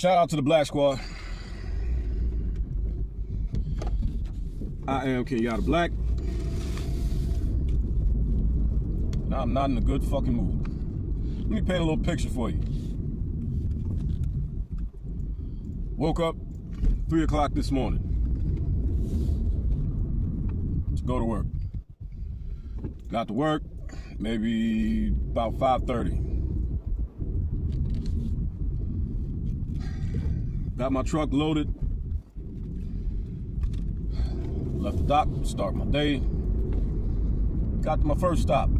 Shout out to the Black Squad. I am Kenyatta Black. Now I'm not in a good fucking mood. Let me paint a little picture for you. Woke up 3 o'clock this morning to go to work. Got to work maybe about 5:30. Got my truck loaded. Left the dock, start my day. Got to my first stop.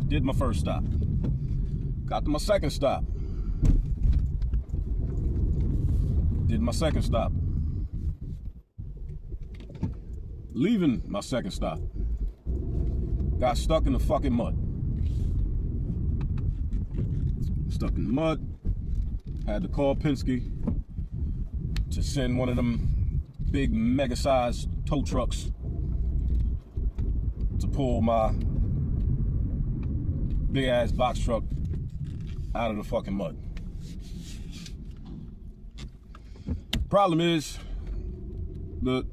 Did my first stop. Got to my second stop. Did my second stop. Leaving my second stop. Got stuck in the fucking mud. Stuck in the mud. Had to call Penske to send one of them big mega-sized tow trucks to pull my big-ass box truck out of the fucking mud. Problem is, the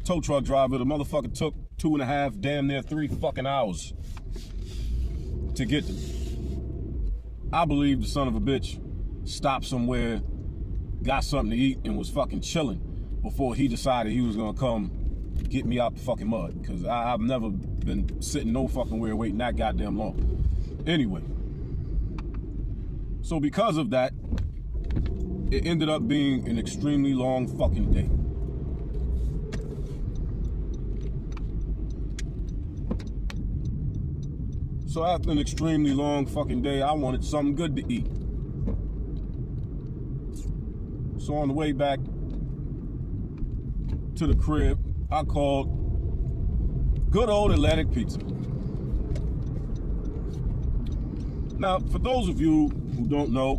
tow truck driver, the motherfucker took 2.5, damn near 3 fucking hours to get them. I believe the son of a bitch stopped somewhere, got something to eat, and was fucking chilling before he decided he was gonna come get me out the fucking mud. Because I've never been sitting no fucking where waiting that goddamn long. Anyway, so because of that, it ended up being an extremely long fucking day. So after an extremely long fucking day, I wanted something good to eat. So on the way back to the crib, I called good old Atlantic Pizza. Now, for those of you who don't know,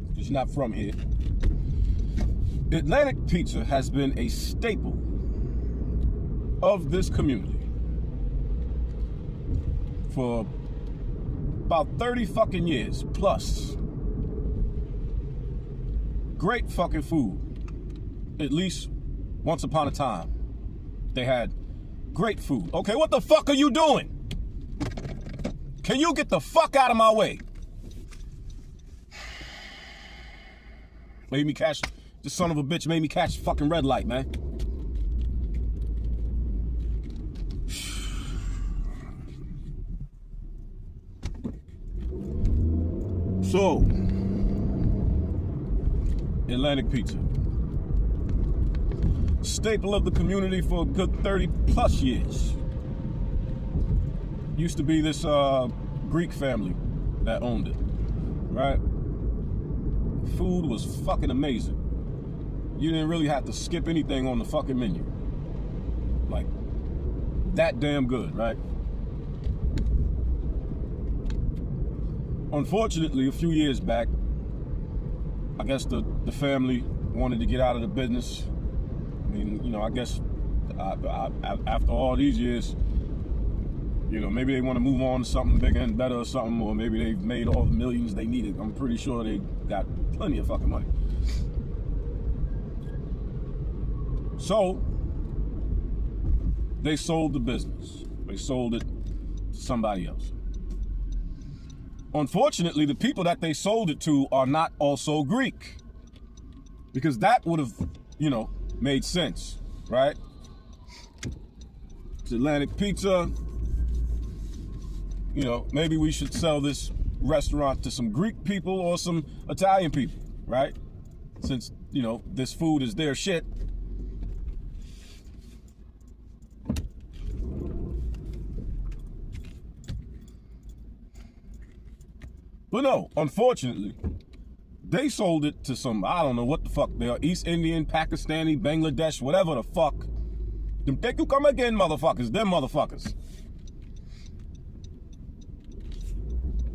because you're not from here, Atlantic Pizza has been a staple of this community for about 30 fucking years plus. Great fucking food. At least once upon a time, they had great food. Okay, what the fuck are you doing? Can you get the fuck out of my way? Made me catch, this son of a bitch made me catch fucking red light, man. So, Atlantic Pizza. Staple of the community for a good 30 plus years. Used to be this Greek family that owned it, right? Food was fucking amazing. You didn't really have to skip anything on the fucking menu. Like, that damn good, right? Unfortunately, a few years back, I guess the family wanted to get out of the business. I mean, you know, I guess after all these years, you know, maybe they want to move on to something bigger and better or something, or maybe they've made all the millions they needed. I'm pretty sure they got plenty of fucking money. So, they sold the business. They sold it to somebody else. Unfortunately, the people that they sold it to are not also Greek. Because that would have, you know, made sense, right? It's Atlantic Pizza. You know, maybe we should sell this restaurant to some Greek people or some Italian people, right? Since, you know, this food is their shit. But no, unfortunately, they sold it to some, I don't know what the fuck they are, East Indian, Pakistani, Bangladesh, whatever the fuck. Them take you come again, motherfuckers, them motherfuckers.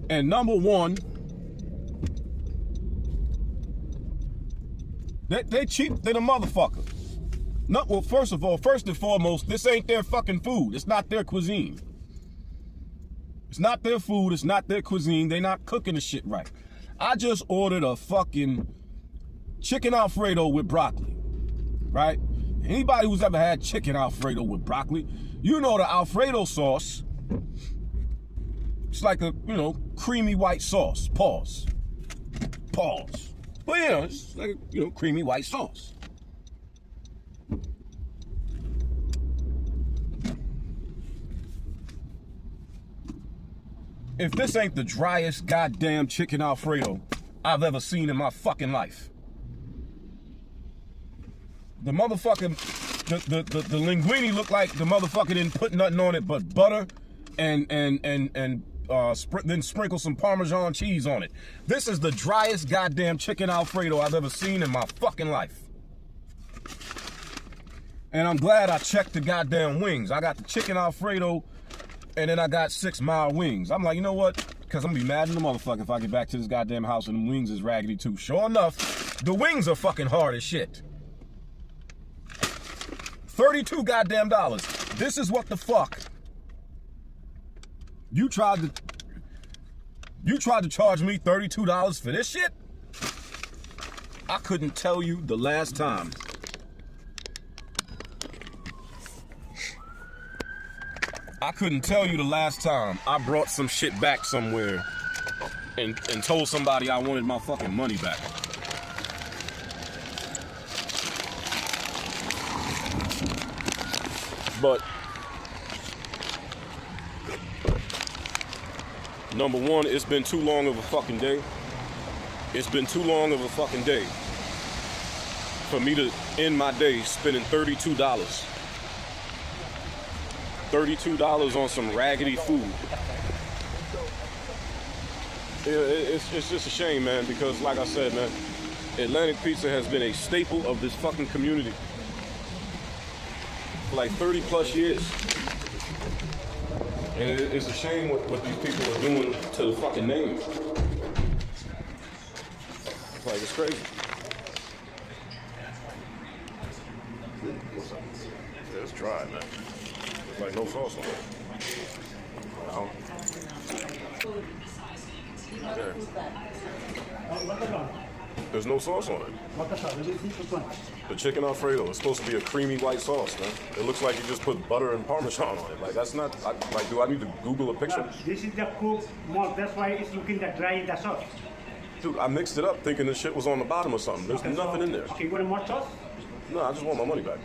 And number one, they cheap than a motherfucker. No, well, first of all, first and foremost, this ain't their fucking food. It's not their cuisine. It's not their food. It's not their cuisine. They're not cooking the shit right. I just ordered a fucking chicken Alfredo with broccoli, right? Anybody who's ever had chicken Alfredo with broccoli, you know the Alfredo sauce, it's like a, creamy white sauce. Pause. But it's like a, creamy white sauce. If this ain't the driest goddamn chicken Alfredo I've ever seen in my fucking life. The motherfucking, the linguine looked like the motherfucker didn't put nothing on it but butter and then sprinkle some Parmesan cheese on it. This is the driest goddamn chicken Alfredo I've ever seen in my fucking life. And I'm glad I checked the goddamn wings. I got the chicken Alfredo, and then I got 6 Mile wings. I'm like, you know what? Because I'm gonna be mad in the motherfucker if I get back to this goddamn house and the wings is raggedy too. Sure enough, the wings are fucking hard as shit. $32 goddamn dollars. This is what the fuck. You tried to charge me $32 for this shit? I couldn't tell you the last time. I couldn't tell you the last time I brought some shit back somewhere and told somebody I wanted my fucking money back. But number one, it's been too long of a fucking day. It's been too long of a fucking day for me to end my day spending $32. $32 on some raggedy food. It's just a shame, man, because like I said, man, Atlantic Pizza has been a staple of this fucking community for like 30 plus years. And it's a shame what these people are doing to the fucking name. It's like, it's crazy. Yeah, it's dry, man. There's like no sauce on it. Yeah. There's no sauce on it. The chicken Alfredo is supposed to be a creamy white sauce, man. It looks like you just put butter and Parmesan on it. Like, that's not, like, do I need to Google a picture? This is the cooked malt, that's why it's looking that dry, the sauce. Dude, I mixed it up thinking the shit was on the bottom or something. There's nothing in there. Okay, you want more sauce? No, I just want my money back.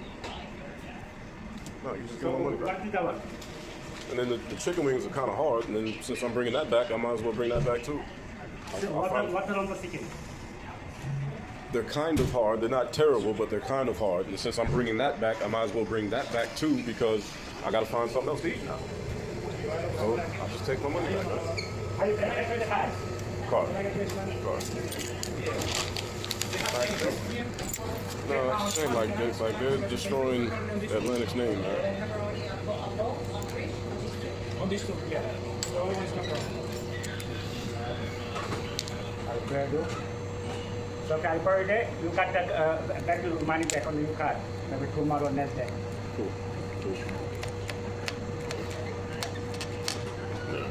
No, you just get my money back. What is the one? And then the chicken wings are kind of hard, and then since I'm bringing that back, I might as well bring that back too. What are on the chicken? They're kind of hard. They're not terrible, but they're kind of hard. And since I'm bringing that back, I might as well bring that back too, because I got to find something else to eat now. So I'll just take my money back. Card. No, it's a shame like this. Like, they're destroying Atlantic's name, man. So per day, you got that money back on your card. Maybe tomorrow, next day. Cool. Yeah.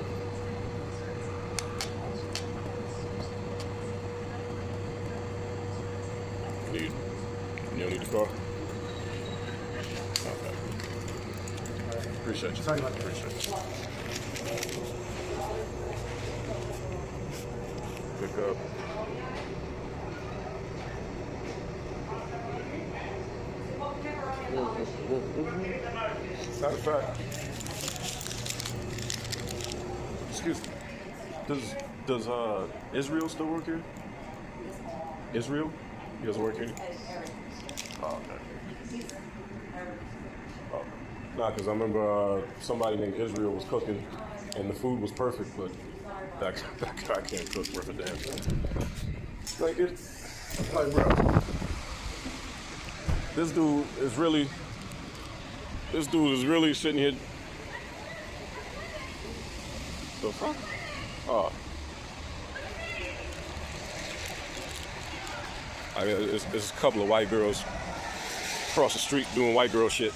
You don't need the car? Okay. Appreciate you. Sorry about that. Appreciate you. Pick up. Matter of fact, excuse me. Does Israel still work here? Israel? He doesn't work here? Oh, okay. Oh. Nah, because I remember somebody named Israel was cooking, and the food was perfect, but that guy can't cook worth a damn. Like, bro, this dude is really sitting here. The fuck? Oh. It's a couple of white girls across the street doing white girl shit.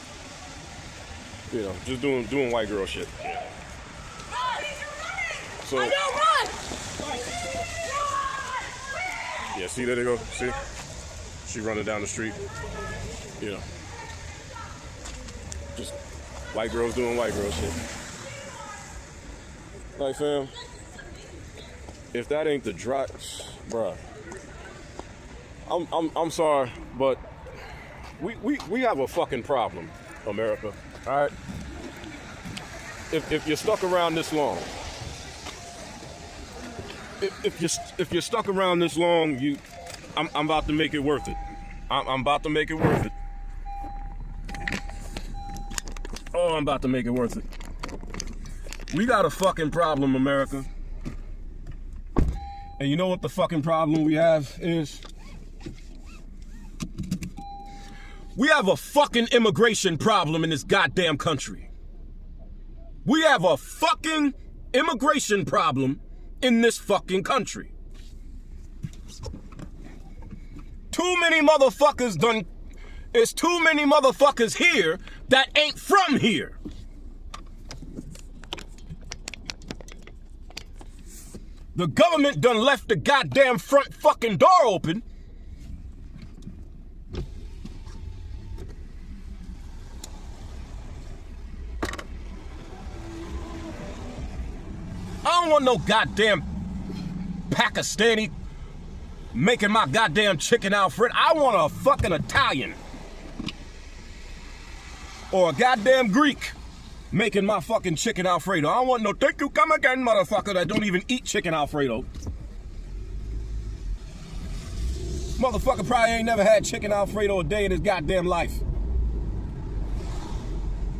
You know, just doing white girl shit. So, I don't run! Yeah, see, there they go. See? She running down the street. You know, just white girls doing white girl shit. Like, fam, if that ain't the dry, bruh, I'm sorry, but we have a fucking problem, America. All right. If you're stuck around this long, if you're stuck around this long, I'm about to make it worth it. I'm about to make it worth it. Oh, I'm about to make it worth it. We got a fucking problem, America. And you know what the fucking problem we have is? We have a fucking immigration problem in this goddamn country. We have a fucking immigration problem in this fucking country. Too many motherfuckers There's too many motherfuckers here that ain't from here. The government done left the goddamn front fucking door open. I don't want no goddamn Pakistani making my goddamn chicken Alfredo. I want a fucking Italian. Or a goddamn Greek making my fucking chicken Alfredo. I don't want no thank you, come again, motherfucker that don't even eat chicken Alfredo. Motherfucker probably ain't never had chicken Alfredo a day in his goddamn life.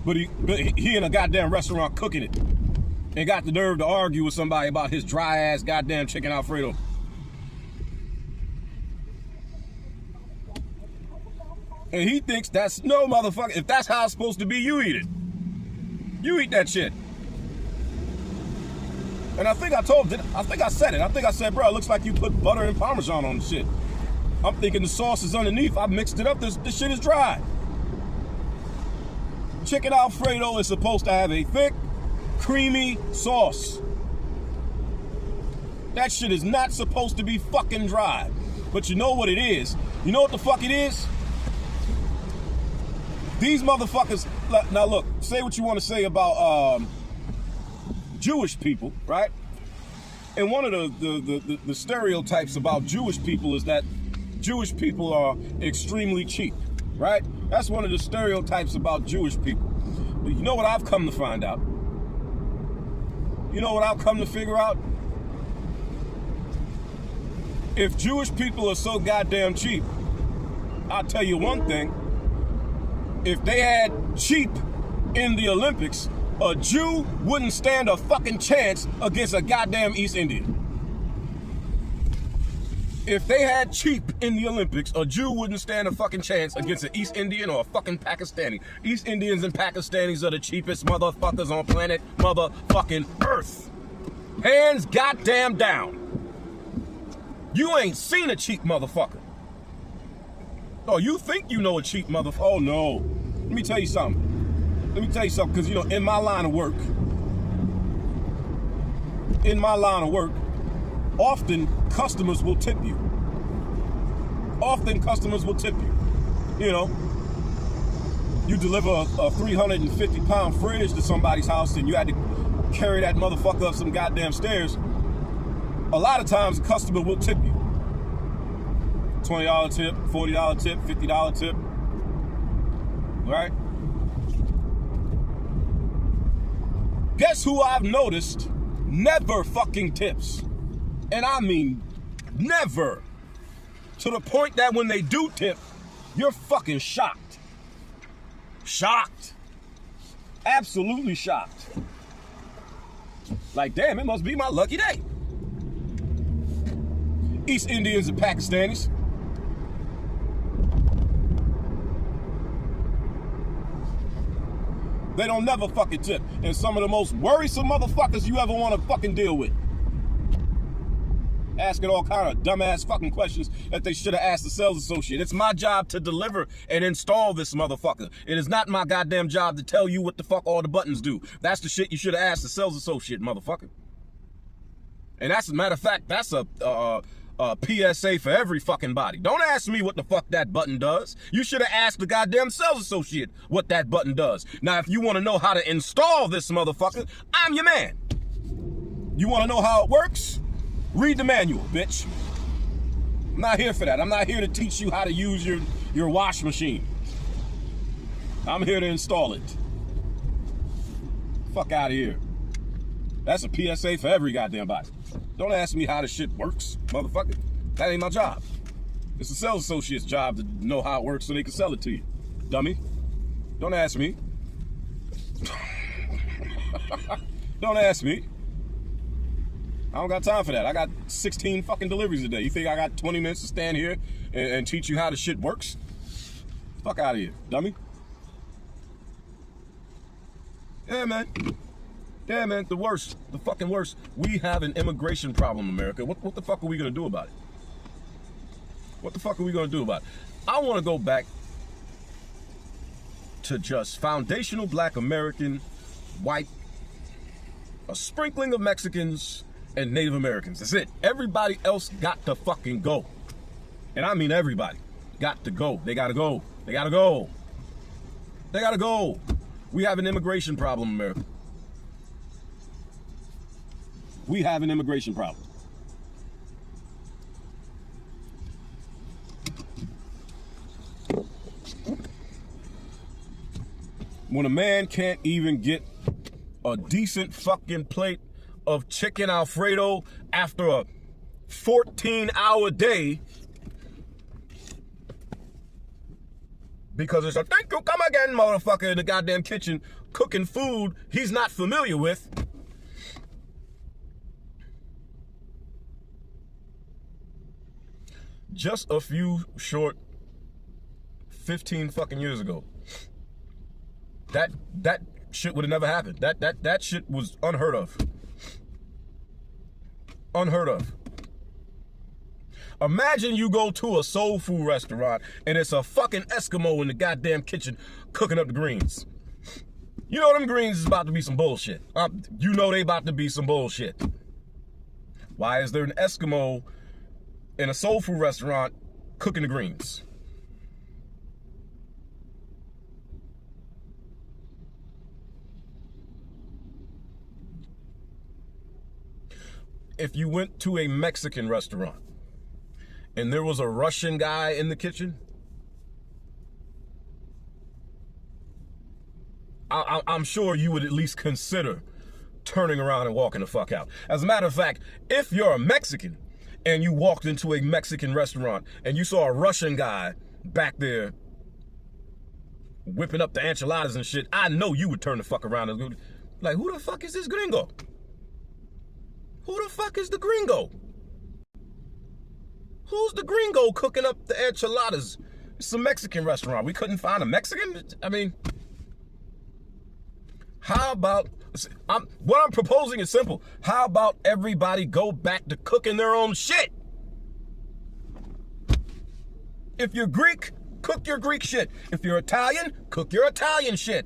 But he in a goddamn restaurant cooking it. And got the nerve to argue with somebody about his dry ass goddamn chicken Alfredo. And he thinks that's no motherfucker. If that's how it's supposed to be, you eat it. You eat that shit. And I think I said it. I think I said, bro, it looks like you put butter and Parmesan on the shit. I'm thinking the sauce is underneath. I mixed it up. This shit is dry. Chicken Alfredo is supposed to have a thick, creamy sauce. That shit is not supposed to be fucking dry. But you know what it is? You know what the fuck it is? These motherfuckers, now look, say what you want to say about Jewish people, right? And one of the stereotypes about Jewish people is that Jewish people are extremely cheap, right? That's one of the stereotypes about Jewish people. But you know what I've come to find out? You know what I've come to figure out? If Jewish people are so goddamn cheap, I'll tell you one thing. If they had cheap in the Olympics, a Jew wouldn't stand a fucking chance against a goddamn East Indian. If they had cheap in the Olympics, a Jew wouldn't stand a fucking chance against an East Indian or a fucking Pakistani. East Indians and Pakistanis are the cheapest motherfuckers on planet motherfucking Earth. Hands goddamn down. You ain't seen a cheap motherfucker. Oh, you think you know a cheap motherfucker? Oh, no. Let me tell you something. Because, you know, in my line of work, often customers will tip you. You know, you deliver a 350-pound fridge to somebody's house and you had to carry that motherfucker up some goddamn stairs. A lot of times, the customer will tip you. $20 tip, $40 tip, $50 tip. Right? Guess who I've noticed never fucking tips? And I mean never. To the point that when they do tip, you're fucking shocked. Shocked. Absolutely shocked. Like, damn, it must be my lucky day. East Indians and Pakistanis. They don't never fucking tip. And some of the most worrisome motherfuckers you ever want to fucking deal with. Asking all kind of dumbass fucking questions that they should have asked the sales associate. It's my job to deliver and install this motherfucker. It is not my goddamn job to tell you what the fuck all the buttons do. That's the shit you should have asked the sales associate, motherfucker. And that's, as a matter of fact, that's a PSA for every fucking body. Don't ask me what the fuck that button does. You should have asked the goddamn sales associate what that button does. Now, if you want to know how to install this motherfucker, I'm your man. You want to know how it works? Read the manual, bitch. I'm not here for that. I'm not here to teach you how to use your wash machine. I'm here to install it. Fuck out of here. That's a PSA for every goddamn body. Don't ask me how the shit works, motherfucker. That ain't my job. It's the sales associate's job to know how it works so they can sell it to you, dummy. Don't ask me. Don't ask me. I don't got time for that. I got 16 fucking deliveries a day. You think I got 20 minutes to stand here and teach you how the shit works? Fuck out of here, dummy. Yeah, man. Yeah, man, the worst. The fucking worst. We have an immigration problem, America. What the fuck are we gonna do about it? What the fuck are we gonna do about it? I wanna go back to just foundational black American, white, a sprinkling of Mexicans, and Native Americans. That's it. Everybody else got to fucking go. And I mean everybody. Got to go. They gotta go. They gotta go. They gotta go. We have an immigration problem, America. We have an immigration problem. When a man can't even get a decent fucking plate of chicken Alfredo after a 14-hour day because it's a thank you, come again, motherfucker, in the goddamn kitchen cooking food he's not familiar with. Just a few short 15 fucking years ago, that shit would have never happened. That shit was unheard of. Unheard of. Imagine you go to a soul food restaurant and it's a fucking Eskimo in the goddamn kitchen cooking up the greens. You know them greens is about to be some bullshit. You know they about to be some bullshit. Why is there an Eskimo in a soul food restaurant cooking the greens? If you went to a Mexican restaurant and there was a Russian guy in the kitchen, I'm sure you would at least consider turning around and walking the fuck out. As a matter of fact, if you're a Mexican and you walked into a Mexican restaurant and you saw a Russian guy back there whipping up the enchiladas and shit, I know you would turn the fuck around and go, like, who the fuck is this gringo? Who the fuck is the gringo? Who's the gringo cooking up the enchiladas? It's a Mexican restaurant. We couldn't find a Mexican? I mean, how about, what I'm proposing is simple. How about everybody go back to cooking their own shit? If you're Greek, cook your Greek shit. If you're Italian, cook your Italian shit.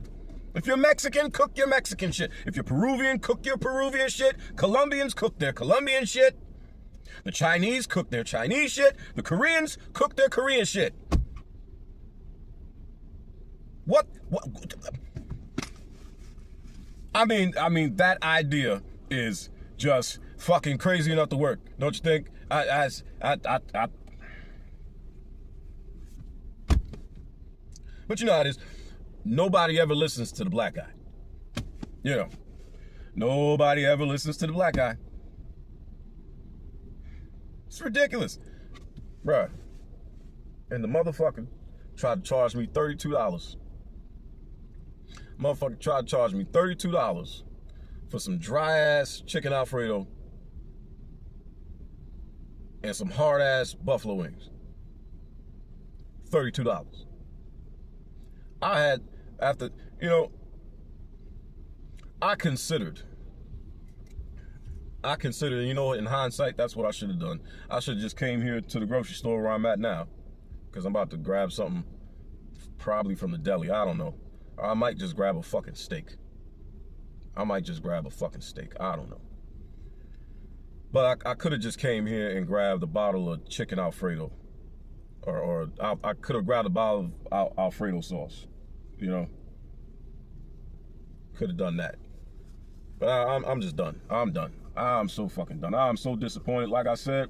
If you're Mexican, cook your Mexican shit. If you're Peruvian, cook your Peruvian shit. Colombians, cook their Colombian shit. The Chinese, cook their Chinese shit. The Koreans, cook their Korean shit. What? I mean, that idea is just fucking crazy enough to work, don't you think? But you know how it is. Nobody ever listens to the black guy. You know, nobody ever listens to the black guy. It's ridiculous, bruh. And the motherfucker tried to charge me $32. Motherfucker tried to charge me $32 for some dry ass chicken Alfredo and some hard ass buffalo wings. $32. I had, after, you know, I considered, you know, in hindsight, that's what I should have done. I should have just came here to the grocery store where I'm at now, because I'm about to grab something probably from the deli. I don't know. Or I might just grab a fucking steak. I don't know. But I could have just came here and grabbed a bottle of chicken Alfredo. Or I could have grabbed a bottle of Alfredo sauce, you know. Could have done that. But I'm just done. I'm done. I'm so fucking done. I'm so disappointed. Like I said,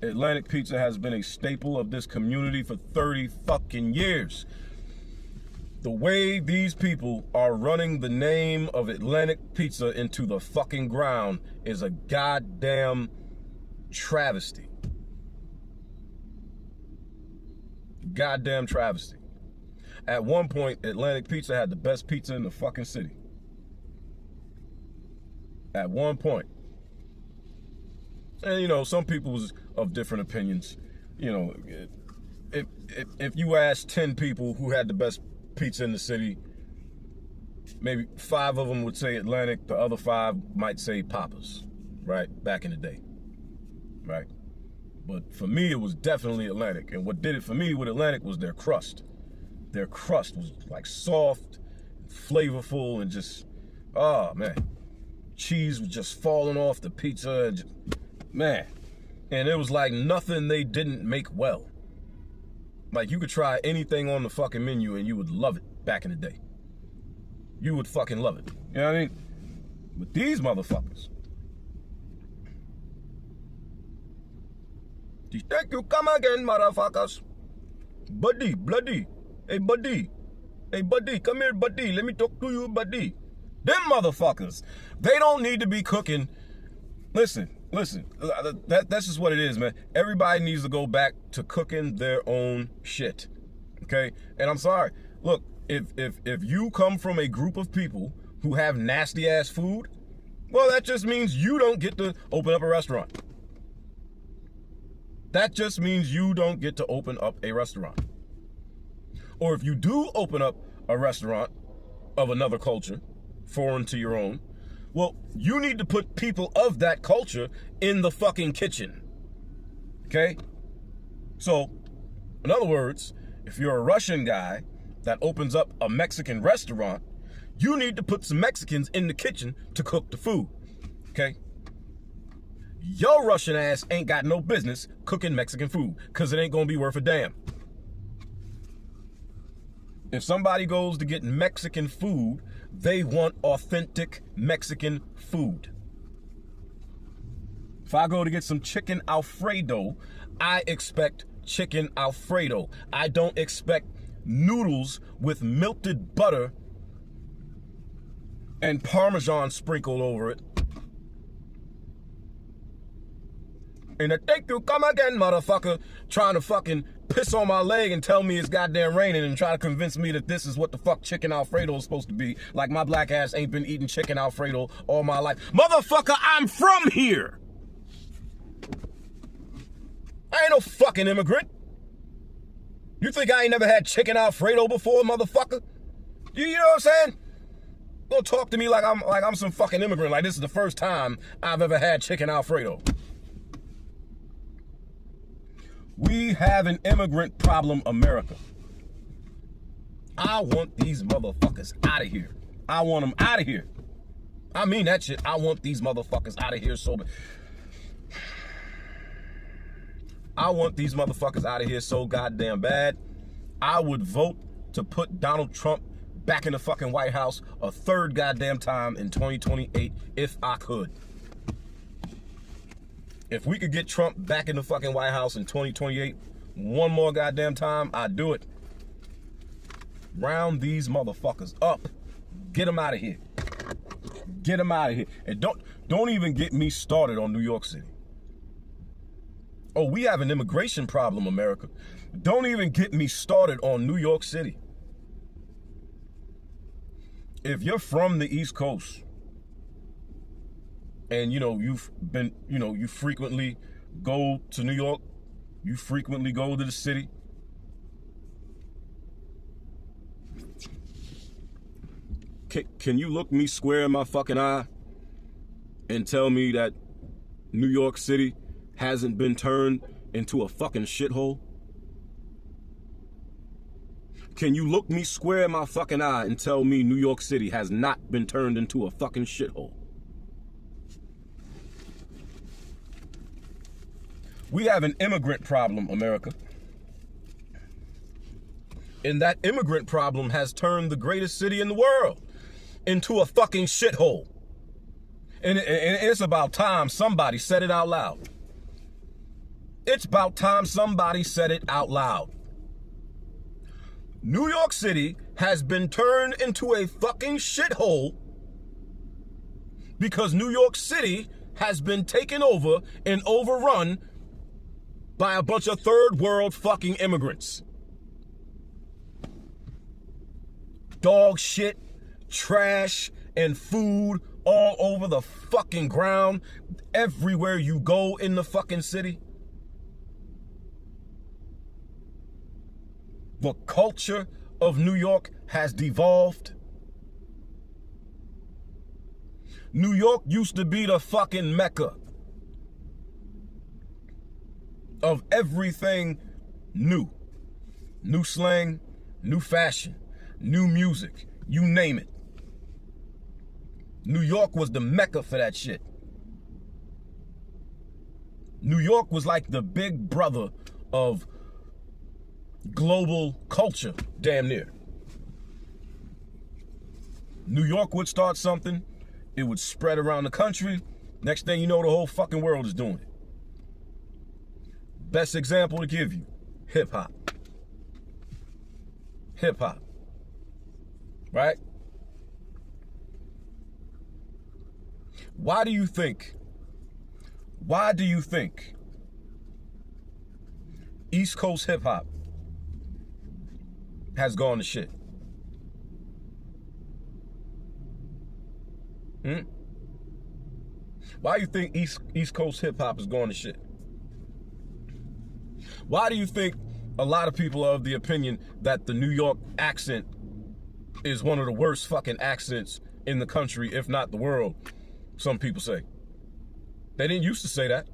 Atlantic Pizza has been a staple of this community for 30 fucking years. The way these people are running the name of Atlantic Pizza into the fucking ground is a goddamn travesty. Goddamn travesty. At one point, Atlantic Pizza had the best pizza in the fucking city. At one point. And, you know, some people was of different opinions. You know, if you ask 10 people who had the best pizza in the city, maybe 5 of them would say Atlantic, the other 5 might say Papa's, right? Back in the day, right? But for me, it was definitely Atlantic. And what did it for me with Atlantic was their crust. Their crust was like soft, flavorful, and just, oh man. Cheese was just falling off the pizza, and just, man. And it was like nothing they didn't make well. Like you could try anything on the fucking menu and you would love it back in the day. You would fucking love it. You know what I mean? But these motherfuckers, thank you, come again, motherfuckers. Buddy, bloody. Hey, buddy. Hey, buddy, come here, buddy. Let me talk to you, buddy. Them motherfuckers, they don't need to be cooking. Listen, that's just what it is, man. Everybody needs to go back to cooking their own shit, okay? And I'm sorry. Look, if you come from a group of people who have nasty-ass food, well, that just means you don't get to open up a restaurant. That just means you don't get to open up a restaurant. Or if you do open up a restaurant of another culture, foreign to your own, well, you need to put people of that culture in the fucking kitchen. Okay? So, in other words, if you're a Russian guy that opens up a Mexican restaurant, you need to put some Mexicans in the kitchen to cook the food. Okay? Your Russian ass ain't got no business cooking Mexican food, because it ain't gonna be worth a damn. If somebody goes to get Mexican food, they want authentic Mexican food. If I go to get some chicken Alfredo, I expect chicken Alfredo. I don't expect noodles with melted butter and Parmesan sprinkled over it. And I think you come again, motherfucker, trying to fucking piss on my leg and tell me it's goddamn raining and try to convince me that this is what the fuck chicken Alfredo is supposed to be. Like my black ass ain't been eating chicken Alfredo all my life. Motherfucker, I'm from here. I ain't no fucking immigrant. You think I ain't never had chicken Alfredo before, motherfucker? You know what I'm saying? Don't talk to me like I'm some fucking immigrant. Like this is the first time I've ever had chicken Alfredo. We have an immigrant problem, America. I want these motherfuckers out of here. I want them out of here. I mean that shit. I want these motherfuckers out of here so bad. I want these motherfuckers out of here so goddamn bad. I would vote to put Donald Trump back in the fucking White House a third goddamn time in 2028 if I could. If we could get Trump back in the fucking White House in 2028 one more goddamn time, I'd do it. Round these motherfuckers up. Get them out of here. Get them out of here. And don't even get me started on New York City. Oh, we have an immigration problem, America. Don't even get me started on New York City. If you're from the East Coast, and you frequently go to New York, you frequently go to the city, can you look me square in my fucking eye and tell me that New York City hasn't been turned into a fucking shithole? Can you look me square in my fucking eye and tell me New York City has not been turned into a fucking shithole? We have an immigrant problem, America. And that immigrant problem has turned the greatest city in the world into a fucking shithole. And it's about time somebody said it out loud. It's about time somebody said it out loud. New York City has been turned into a fucking shithole because New York City has been taken over and overrun by a bunch of third world fucking immigrants. Dog shit, trash, and food all over the fucking ground, everywhere you go in the fucking city. The culture of New York has devolved. New York used to be the fucking Mecca of everything new. New slang, new fashion, new music, you name it. New York was the Mecca for that shit. New York was like the big brother of global culture, damn near. New York would start something, it would spread around the country. Next thing you know, the whole fucking world is doing it. Best example to give you, hip hop. Hip hop. Right? Why do you think East Coast hip hop has gone to shit? Why do you think East Coast hip hop is going to shit? Why do you think a lot of people are of the opinion that the New York accent is one of the worst fucking accents in the country, if not the world? Some people say. They didn't used to say that.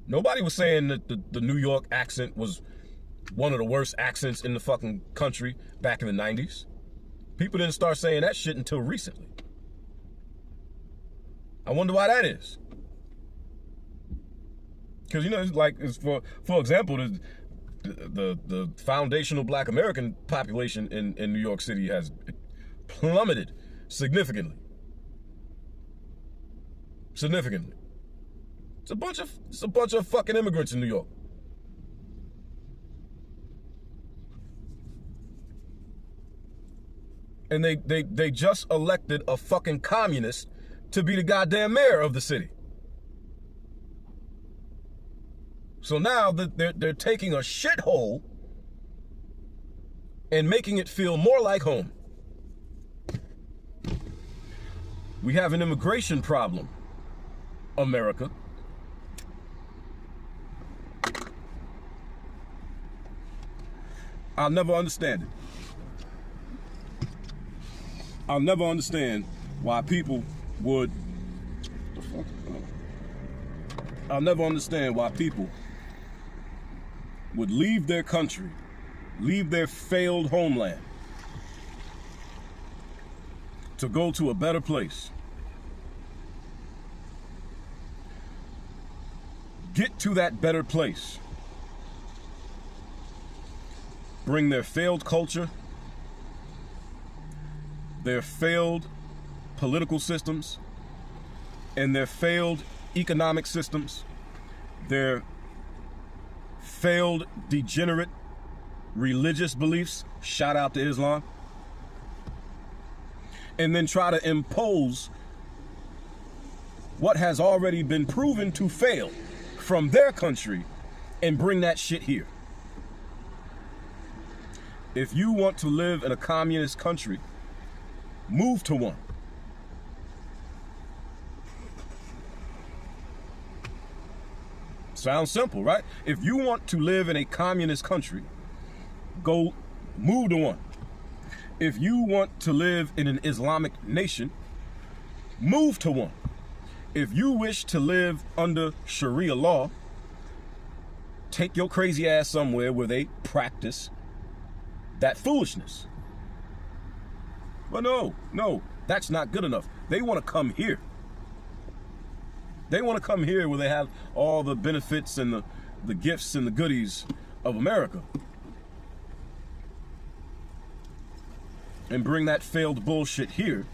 Nobody was saying that the New York accent was one of the worst accents in the fucking country back in the 90s. People didn't start saying that shit until recently. I wonder why that is. Because, you know, it's like, for example, the foundational Black American population in New York City has plummeted significantly. Significantly. It's a bunch of fucking immigrants in New York. And they just elected a fucking communist to be the goddamn mayor of the city. So now they're taking a shithole and making it feel more like home. We have an immigration problem, America. I'll never understand it. I'll never understand why people would... I'll never understand why people would leave their country, leave their failed homeland, to go to a better place. Get to that better place. Bring their failed culture, their failed political systems, and their failed economic systems, their failed degenerate religious beliefs, shout out to Islam, and then try to impose what has already been proven to fail from their country and bring that shit here. If you want to live in a communist country, move to one. Sounds simple, right? If you want to live in a communist country, go move to one. If you want to live in an Islamic nation, move to one. If you wish to live under Sharia law, take your crazy ass somewhere where they practice that foolishness. But no, that's not good enough. They want to come here. They want to come here where they have all the benefits and the gifts and the goodies of America. And bring that failed bullshit here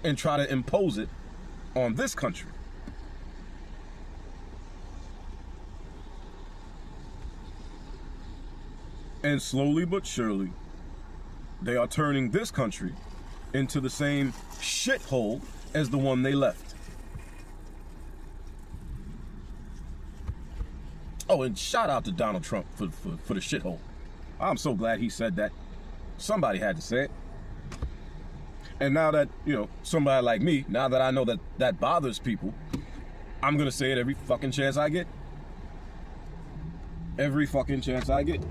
and try to impose it on this country. And slowly but surely, they are turning this country into the same shithole as the one they left. Oh, and shout out to Donald Trump for the shithole. I'm so glad he said that. Somebody had to say it. And now that, you know, somebody like me, now that I know that that bothers people, I'm gonna say it every fucking chance I get. Every fucking chance I get.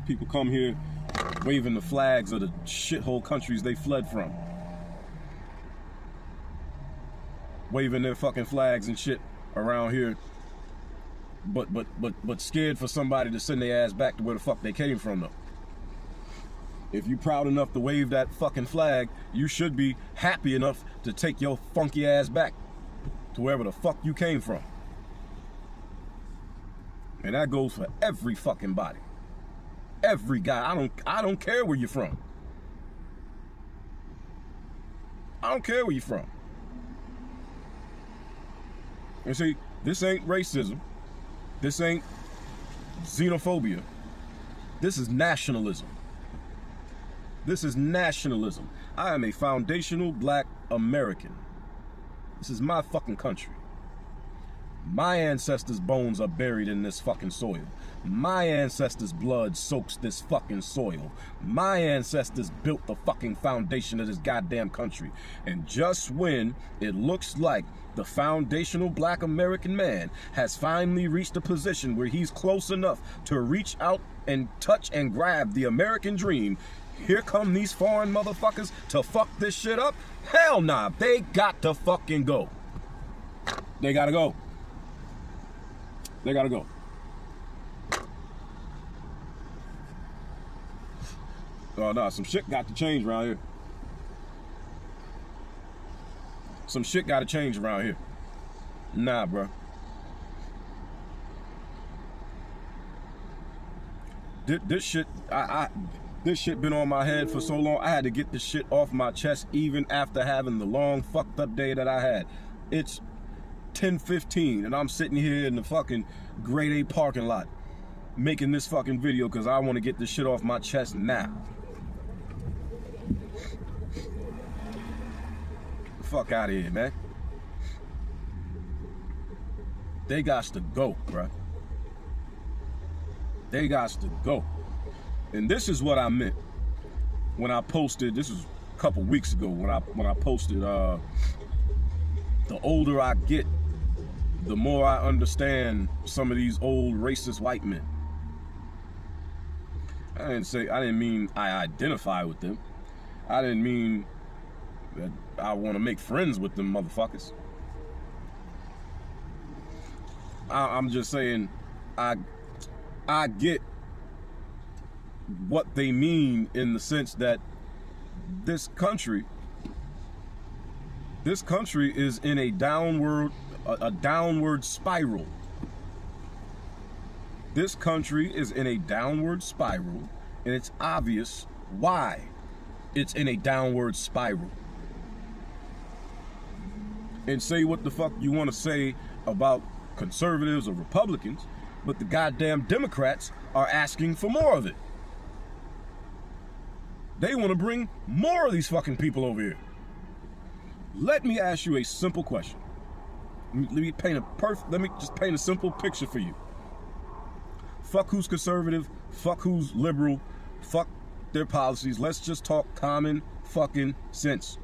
People come here waving the flags of the shithole countries they fled from. Waving their fucking flags and shit around here. But scared for somebody to send their ass back to where the fuck they came from though. If you proud enough to wave that fucking flag, you should be happy enough to take your funky ass back to wherever the fuck you came from. And that goes for every fucking body. Every guy. I don't care where you're from. I don't care where you're from. And see, this ain't racism. This ain't xenophobia. This is nationalism. This is nationalism. I am a foundational black American. This is my fucking country. My ancestors' bones are buried in this fucking soil. My ancestors' blood soaks this fucking soil. My ancestors built the fucking foundation of this goddamn country. And just when it looks like the foundational black American man has finally reached a position where he's close enough to reach out and touch and grab the American dream, here come these foreign motherfuckers to fuck this shit up? Hell nah, they got to fucking go. They gotta go. They gotta go. Oh, no, some shit got to change around here. Some shit got to change around here. Nah, bro. This shit, this shit been on my head for so long. I had to get this shit off my chest even after having the long fucked up day that I had. It's 10:15 and I'm sitting here in the fucking grade A parking lot making this fucking video because I want to get this shit off my chest now. The fuck out of here, man. They got to go, bruh. They got to go. And this is what I meant when I posted, this was a couple weeks ago when I posted the older I get, the more I understand some of these old racist white men. I didn't mean I identify with them. I didn't mean that I want to make friends with them motherfuckers. I'm just saying I get what they mean in the sense that this country is in a downward spiral. This country is in a downward spiral, and it's obvious why it's in a downward spiral. And say what the fuck you want to say about conservatives or Republicans, but the goddamn Democrats are asking for more of it. They want to bring more of these fucking people over here. Let me ask you a simple question. Let me just paint a simple picture for you. Fuck who's conservative, fuck who's liberal, fuck their policies. Let's just talk common fucking sense.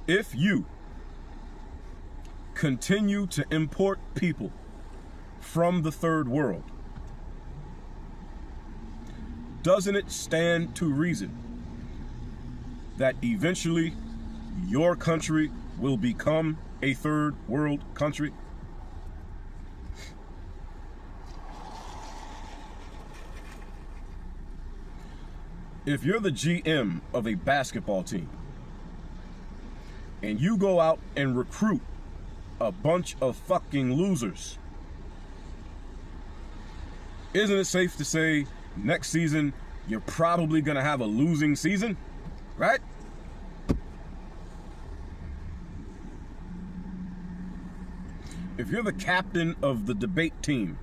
If you continue to import people from the third world, doesn't it stand to reason that eventually your country will become a third world country? If you're the GM of a basketball team and you go out and recruit a bunch of fucking losers, isn't it safe to say next season you're probably gonna have a losing season, right? If you're the captain of the debate team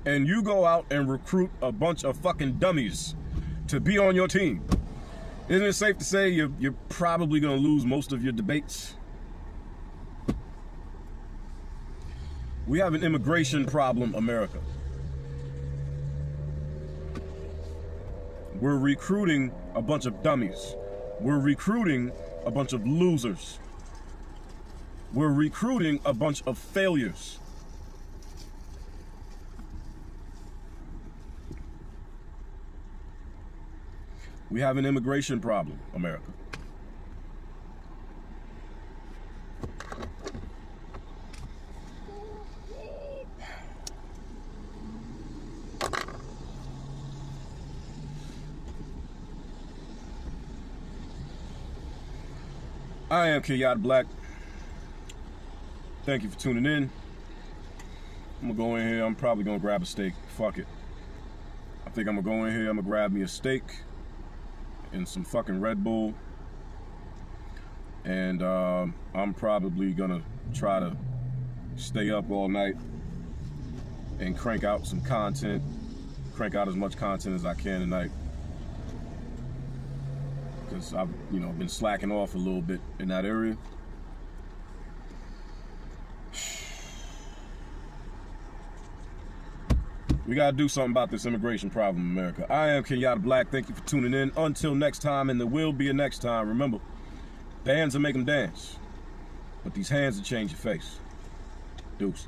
and you go out and recruit a bunch of fucking dummies to be on your team, isn't it safe to say you're probably gonna lose most of your debates? We have an immigration problem, America. We're recruiting a bunch of dummies. We're recruiting a bunch of losers. We're recruiting a bunch of failures. We have an immigration problem, America. I am TheBlack. Thank you for tuning in. I'm gonna go in here. I'm probably gonna grab a steak. Fuck it. I think I'm gonna go in here. I'm gonna grab me a steak and some fucking Red Bull. And I'm probably gonna try to stay up all night and crank out some content. Crank out as much content as I can tonight. Because I've, been slacking off a little bit in that area. We gotta do something about this immigration problem in America. I am TheBlack. Thank you for tuning in. Until next time, and there will be a next time. Remember, bands will make them dance, but these hands will change your face. Deuces.